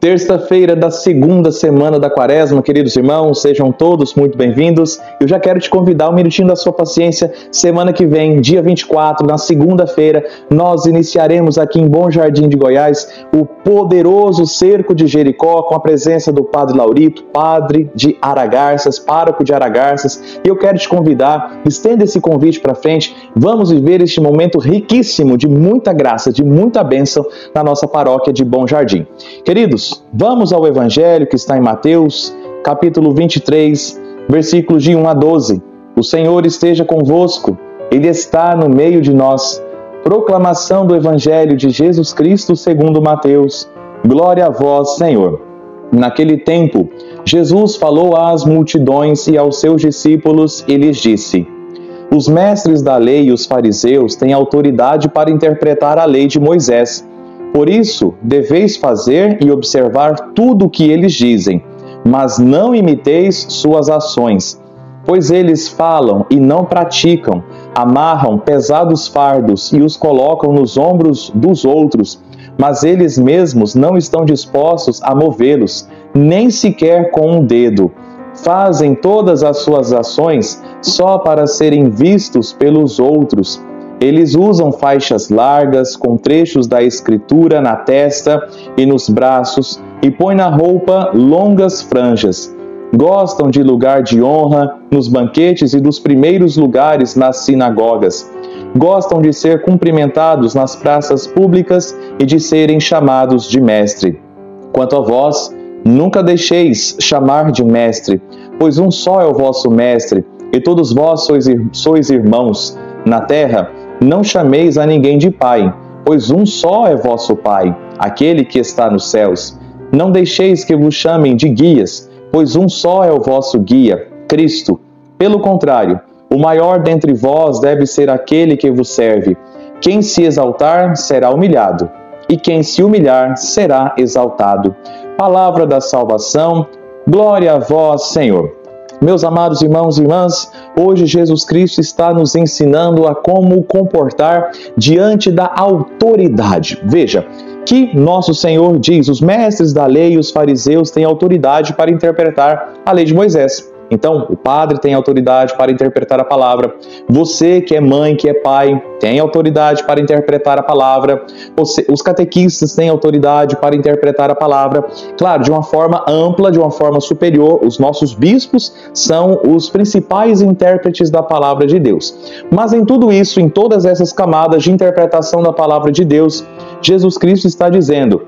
Terça-feira da segunda semana da Quaresma, queridos irmãos, sejam todos muito bem-vindos. Eu já quero te convidar um minutinho da sua paciência. Semana que vem, dia 24, na segunda-feira, nós iniciaremos aqui em Bom Jardim de Goiás o poderoso Cerco de Jericó, com a presença do Padre Laurito, padre de Aragarças, pároco de Aragarças. E eu quero te convidar, estenda esse convite para frente, vamos viver este momento riquíssimo de muita graça, de muita bênção na nossa paróquia de Bom Jardim. Queridos, vamos ao Evangelho que está em Mateus, capítulo 23, versículos de 1 a 12. O Senhor esteja convosco, Ele está no meio de nós. Proclamação do Evangelho de Jesus Cristo segundo Mateus. Glória a vós, Senhor. Naquele tempo, Jesus falou às multidões e aos seus discípulos e lhes disse: Os mestres da lei e os fariseus têm autoridade para interpretar a lei de Moisés. Por isso, deveis fazer e observar tudo o que eles dizem, mas não imiteis suas ações, pois eles falam e não praticam, amarram pesados fardos e os colocam nos ombros dos outros, mas eles mesmos não estão dispostos a movê-los, nem sequer com um dedo. Fazem todas as suas ações só para serem vistos pelos outros. Eles usam faixas largas com trechos da Escritura na testa e nos braços e põem na roupa longas franjas. Gostam de lugar de honra nos banquetes e dos primeiros lugares nas sinagogas. Gostam de ser cumprimentados nas praças públicas e de serem chamados de mestre. Quanto a vós, nunca deixeis chamar de mestre, pois um só é o vosso mestre, e todos vós sois irmãos. Na terra, não chameis a ninguém de pai, pois um só é vosso Pai, aquele que está nos céus. Não deixeis que vos chamem de guias, pois um só é o vosso guia, Cristo. Pelo contrário, o maior dentre vós deve ser aquele que vos serve. Quem se exaltar será humilhado, e quem se humilhar será exaltado. Palavra da salvação, glória a vós, Senhor. Meus amados irmãos e irmãs, hoje Jesus Cristo está nos ensinando a como comportar diante da autoridade. Veja, que nosso Senhor diz, os mestres da lei e os fariseus têm autoridade para interpretar a lei de Moisés. Então, o padre tem autoridade para interpretar a palavra. Você que é mãe, que é pai, tem autoridade para interpretar a palavra. Os catequistas têm autoridade para interpretar a palavra. Claro, de uma forma ampla, de uma forma superior, os nossos bispos são os principais intérpretes da palavra de Deus. Mas em tudo isso, em todas essas camadas de interpretação da palavra de Deus, Jesus Cristo está dizendo: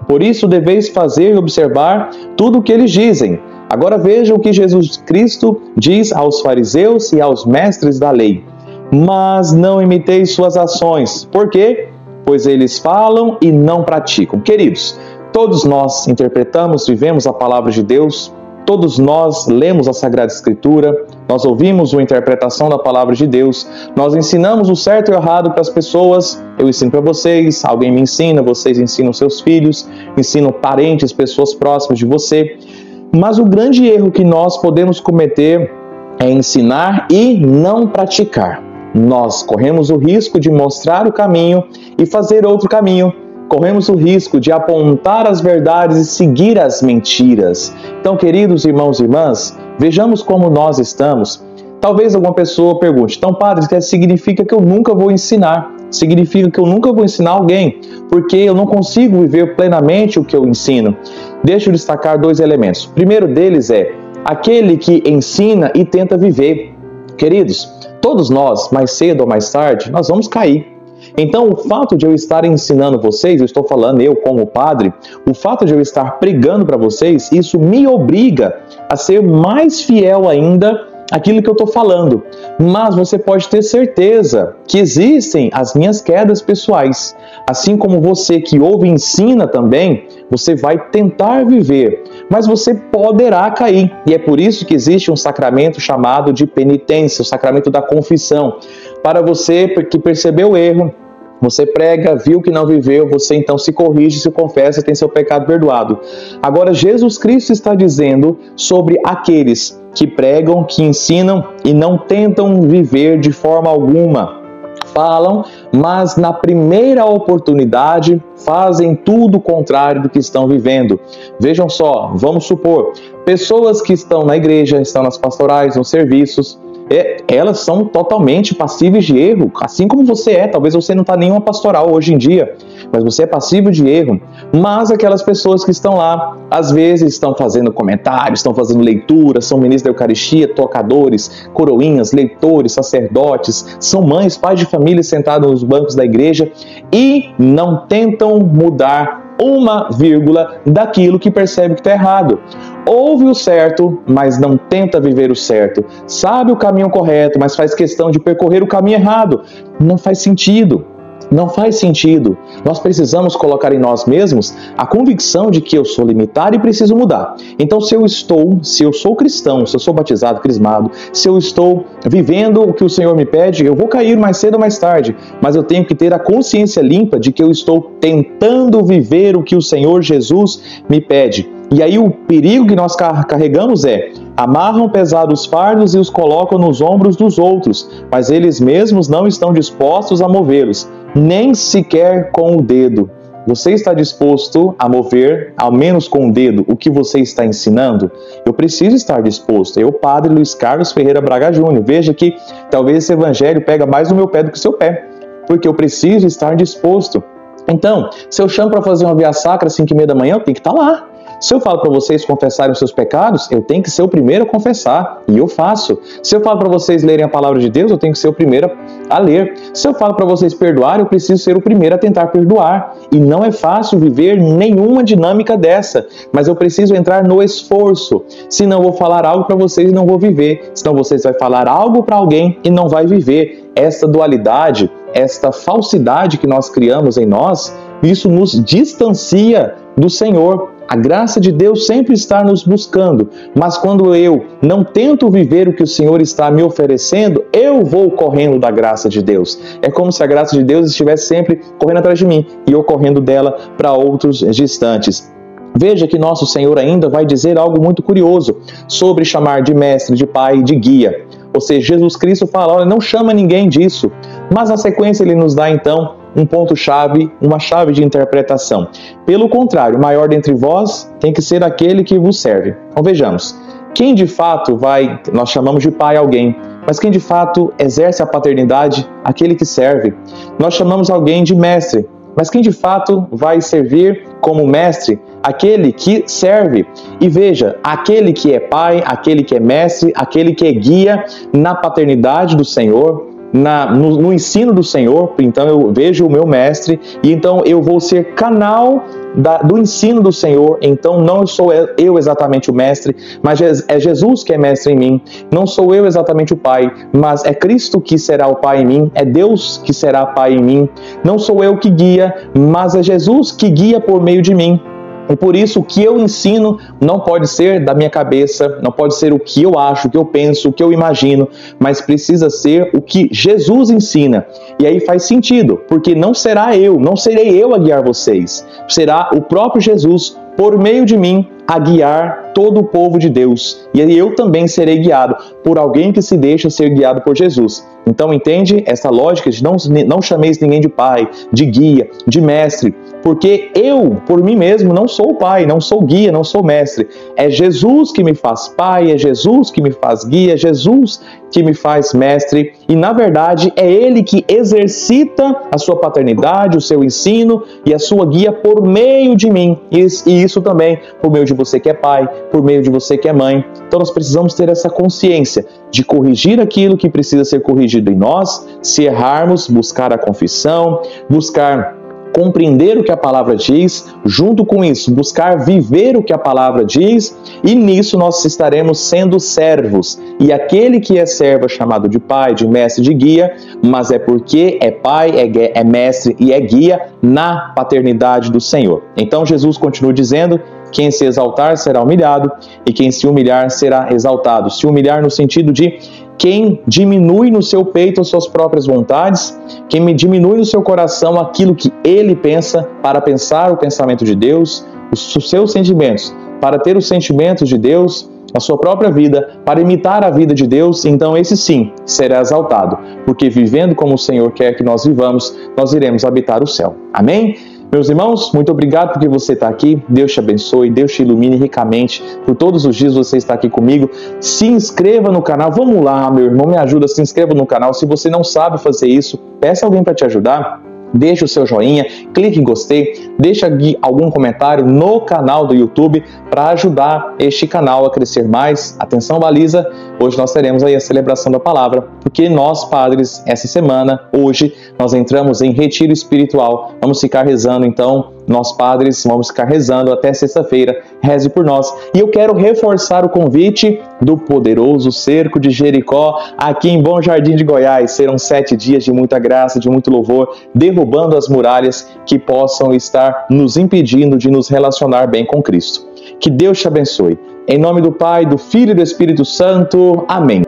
por isso deveis fazer e observar tudo o que eles dizem. Agora vejam o que Jesus Cristo diz aos fariseus e aos mestres da lei. Mas não imiteis suas ações. Por quê? Pois eles falam e não praticam. Queridos, todos nós interpretamos, vivemos a palavra de Deus, todos nós lemos a Sagrada Escritura, nós ouvimos uma interpretação da palavra de Deus, nós ensinamos o certo e o errado para as pessoas. Eu ensino para vocês, alguém me ensina, vocês ensinam seus filhos, ensinam parentes, pessoas próximas de você. Mas o grande erro que nós podemos cometer é ensinar e não praticar. Nós corremos o risco de mostrar o caminho e fazer outro caminho. Corremos o risco de apontar as verdades e seguir as mentiras. Então, queridos irmãos e irmãs, vejamos como nós estamos. Talvez alguma pessoa pergunte: então, padre, isso significa que eu nunca vou ensinar? Significa que eu nunca vou ensinar alguém, porque eu não consigo viver plenamente o que eu ensino? Deixa eu destacar dois elementos. O primeiro deles é aquele que ensina e tenta viver. Queridos, todos nós, mais cedo ou mais tarde, nós vamos cair. Então, o fato de eu estar ensinando vocês, eu estou falando eu como padre, o fato de eu estar pregando para vocês, isso me obriga a ser mais fiel ainda àquilo que eu estou falando. Mas você pode ter certeza que existem as minhas quedas pessoais. Assim como você que ouve e ensina também, você vai tentar viver, mas você poderá cair. E é por isso que existe um sacramento chamado de penitência, o sacramento da confissão. Para você que percebeu o erro, você prega, viu que não viveu, você então se corrige, se confessa e tem seu pecado perdoado. Agora, Jesus Cristo está dizendo sobre aqueles que pregam, que ensinam e não tentam viver de forma alguma. Falam, mas na primeira oportunidade fazem tudo o contrário do que estão vivendo. Vejam só, vamos supor, pessoas que estão na igreja, estão nas pastorais, nos serviços, elas são totalmente passíveis de erro, assim como você é. Talvez você não está nenhuma pastoral hoje em dia, mas você é passível de erro. Mas aquelas pessoas que estão lá, às vezes estão fazendo comentários, estão fazendo leituras, são ministros da Eucaristia, tocadores, coroinhas, leitores, sacerdotes, são mães, pais de família sentados nos bancos da igreja e não tentam mudar uma vírgula daquilo que percebe que está errado. Ouve o certo, mas não tenta viver o certo. Sabe o caminho correto, mas faz questão de percorrer o caminho errado. Não faz sentido. Não faz sentido. Nós precisamos colocar em nós mesmos a convicção de que eu sou limitado e preciso mudar. Então, se eu sou cristão, se eu sou batizado, crismado, se eu estou vivendo o que o Senhor me pede, eu vou cair mais cedo ou mais tarde, mas eu tenho que ter a consciência limpa de que eu estou tentando viver o que o Senhor Jesus me pede. E aí o perigo que nós carregamos amarram pesados fardos e os colocam nos ombros dos outros, mas eles mesmos não estão dispostos a movê-los, nem sequer com o dedo. Você está disposto a mover, ao menos com o dedo, o que você está ensinando? Eu preciso estar disposto. Eu, Padre Luiz Carlos Ferreira Braga Júnior, veja que talvez esse evangelho pega mais no meu pé do que o seu pé, porque eu preciso estar disposto. Então, se eu chamo para fazer uma via sacra às 5h30 da manhã, eu tenho que estar lá. Se eu falo para vocês confessarem os seus pecados, eu tenho que ser o primeiro a confessar, e eu faço. Se eu falo para vocês lerem a palavra de Deus, eu tenho que ser o primeiro a ler. Se eu falo para vocês perdoarem, eu preciso ser o primeiro a tentar perdoar. E não é fácil viver nenhuma dinâmica dessa, mas eu preciso entrar no esforço. Senão eu vou falar algo para vocês e não vou viver. Senão vocês vão falar algo para alguém e não vai viver. Esta dualidade, esta falsidade que nós criamos em nós, isso nos distancia do Senhor. A graça de Deus sempre está nos buscando, mas quando eu não tento viver o que o Senhor está me oferecendo, eu vou correndo da graça de Deus. É como se a graça de Deus estivesse sempre correndo atrás de mim e eu correndo dela para outros distantes. Veja que nosso Senhor ainda vai dizer algo muito curioso sobre chamar de mestre, de pai, de guia. Ou seja, Jesus Cristo fala, olha, não chama ninguém disso. Mas na sequência ele nos dá então um ponto-chave, uma chave de interpretação. Pelo contrário, o maior dentre vós tem que ser aquele que vos serve. Então vejamos, quem de fato nós chamamos de pai alguém, mas quem de fato exerce a paternidade, aquele que serve. Nós chamamos alguém de mestre, mas quem de fato vai servir como mestre, aquele que serve. E veja, aquele que é pai, aquele que é mestre, aquele que é guia na paternidade do Senhor, no ensino do Senhor. Então eu vejo o meu mestre e então eu vou ser canal do ensino do Senhor. Então não sou eu exatamente o mestre, mas é Jesus que é mestre em mim. Não sou eu exatamente o pai, mas é Cristo que será o pai em mim, é Deus que será pai em mim. Não sou eu que guia, mas é Jesus que guia por meio de mim. E por isso o que eu ensino não pode ser da minha cabeça, não pode ser o que eu acho, o que eu penso, o que eu imagino, mas precisa ser o que Jesus ensina. E aí faz sentido, porque não serei eu a guiar vocês, será o próprio Jesus, por meio de mim, a guiar todo o povo de Deus. E aí eu também serei guiado por alguém que se deixa ser guiado por Jesus. Então entende essa lógica de não chameis ninguém de pai, de guia, de mestre, porque eu, por mim mesmo, não sou pai, não sou guia, não sou mestre. É Jesus que me faz pai, é Jesus que me faz guia, é Jesus que me faz mestre. E na verdade é Ele que exercita a sua paternidade, o seu ensino e a sua guia por meio de mim. E isso também por meio de você que é pai, por meio de você que é mãe. Então nós precisamos ter essa consciência de corrigir aquilo que precisa ser corrigido em nós, se errarmos, buscar a confissão, buscar compreender o que a palavra diz, junto com isso, buscar viver o que a palavra diz, e nisso nós estaremos sendo servos. E aquele que é servo é chamado de pai, de mestre, de guia, mas é porque é pai, é mestre e é guia na paternidade do Senhor. Então Jesus continua dizendo, quem se exaltar será humilhado, e quem se humilhar será exaltado. Se humilhar no sentido de quem diminui no seu peito as suas próprias vontades, quem me diminui no seu coração aquilo que ele pensa, para pensar o pensamento de Deus, os seus sentimentos, para ter os sentimentos de Deus, a sua própria vida para imitar a vida de Deus, então esse sim será exaltado, porque vivendo como o Senhor quer que nós vivamos, nós iremos habitar o céu. Amém? Meus irmãos, muito obrigado porque você está aqui. Deus te abençoe, Deus te ilumine ricamente. Por todos os dias você está aqui comigo. Se inscreva no canal. Vamos lá, meu irmão, me ajuda, se inscreva no canal. Se você não sabe fazer isso, peça alguém para te ajudar. Deixe o seu joinha, clique em gostei, deixa algum comentário no canal do YouTube para ajudar este canal a crescer mais. Atenção, baliza, hoje nós teremos aí a celebração da palavra, porque nós, padres, essa semana, hoje, nós entramos em retiro espiritual. Vamos ficar rezando, então, nós, padres, vamos ficar rezando até sexta-feira. Reze por nós. E eu quero reforçar o convite do poderoso Cerco de Jericó, aqui em Bom Jardim de Goiás. Serão 7 dias de muita graça, de muito louvor, derrubando as muralhas que possam estar nos impedindo de nos relacionar bem com Cristo. Que Deus te abençoe. Em nome do Pai, do Filho e do Espírito Santo. Amém.